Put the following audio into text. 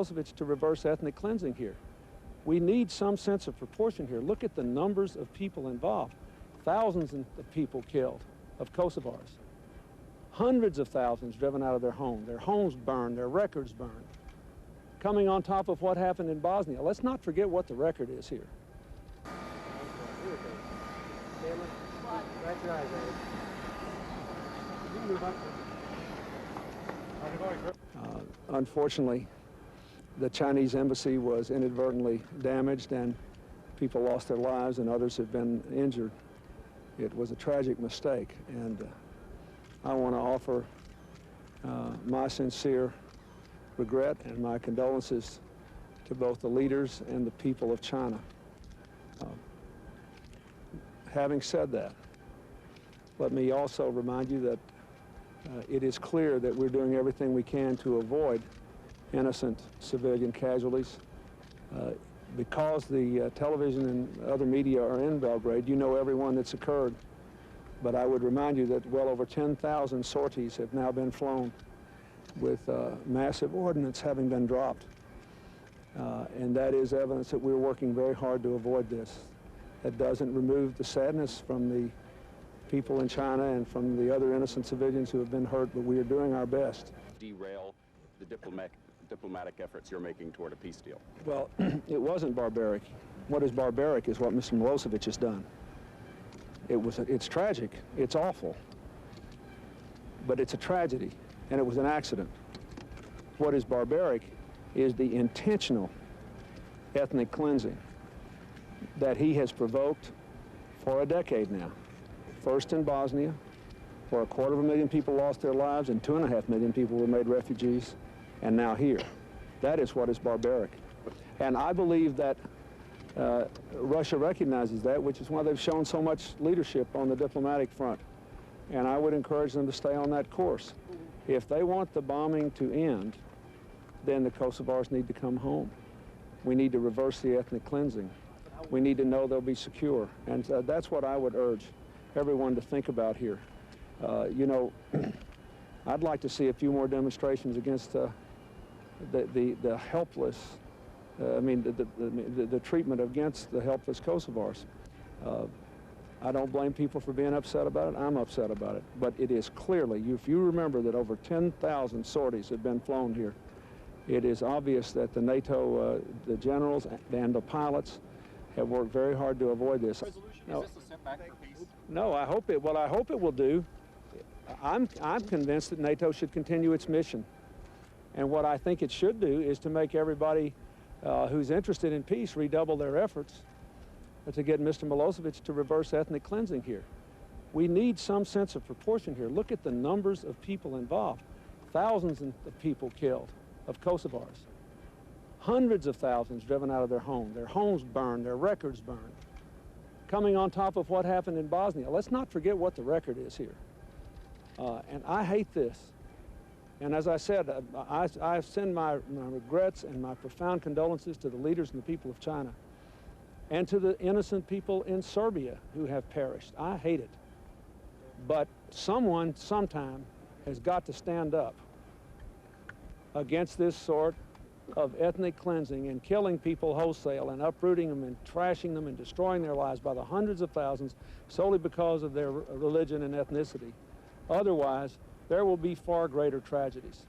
Milosevic to reverse ethnic cleansing here. We need some sense of proportion here. Look at the numbers of people involved. Thousands of people killed, of Kosovars. Hundreds of thousands driven out of their homes burned, their records burned. Coming on top of what happened in Bosnia. Let's not forget what the record is here. Unfortunately, the Chinese embassy was inadvertently damaged and people lost their lives and others have been injured. It was a tragic mistake, and I want to offer my sincere regret and my condolences to both the leaders and the people of China. Having said that, let me also remind you that it is clear that we're doing everything we can to avoid innocent civilian casualties. Because the television and other media are in Belgrade, you know everyone that's occurred. But I would remind you that well over 10,000 sorties have now been flown with massive ordnance having been dropped. And that is evidence that we're working very hard to avoid this. That doesn't remove the sadness from the people in China and from the other innocent civilians who have been hurt, but we are doing our best. Derail the diplomatic efforts you're making toward a peace deal? Well, it wasn't barbaric. What is barbaric is what Mr. Milosevic has done. It's tragic, it's awful, but it's a tragedy, and it was an accident. What is barbaric is the intentional ethnic cleansing that he has provoked for a decade now. First in Bosnia, where 250,000 people lost their lives and 2.5 million people were made refugees, and now here. That is what is barbaric. And I believe that Russia recognizes that, which is why they've shown so much leadership on the diplomatic front. And I would encourage them to stay on that course. If they want the bombing to end, then the Kosovars need to come home. We need to reverse the ethnic cleansing. We need to know they'll be secure. And that's what I would urge everyone to think about here. You know, I'd like to see a few more demonstrations against the helpless, the treatment against the helpless Kosovars. I don't blame people for being upset about it. I'm upset about it. But it is clearly, if you remember that over 10,000 sorties have been flown here, it is obvious that the NATO, the generals and the pilots have worked very hard to avoid this. No, is this a setback for peace? No, I hope it will do. I'm convinced that NATO should continue its mission. And what I think it should do is to make everybody who's interested in peace redouble their efforts to get Mr. Milosevic to reverse ethnic cleansing here. We need some sense of proportion here. Look at the numbers of people involved. Thousands of people killed, of Kosovars. Hundreds of thousands driven out of their homes burned, their records burned. Coming on top of what happened in Bosnia. Let's not forget what the record is here. And I hate this. And as I said, I send my regrets and my profound condolences to the leaders and the people of China and to the innocent people in Serbia who have perished. I hate it. But someone, sometime, has got to stand up against this sort of ethnic cleansing and killing people wholesale and uprooting them and trashing them and destroying their lives by the hundreds of thousands solely because of their religion and ethnicity. Otherwise, there will be far greater tragedies.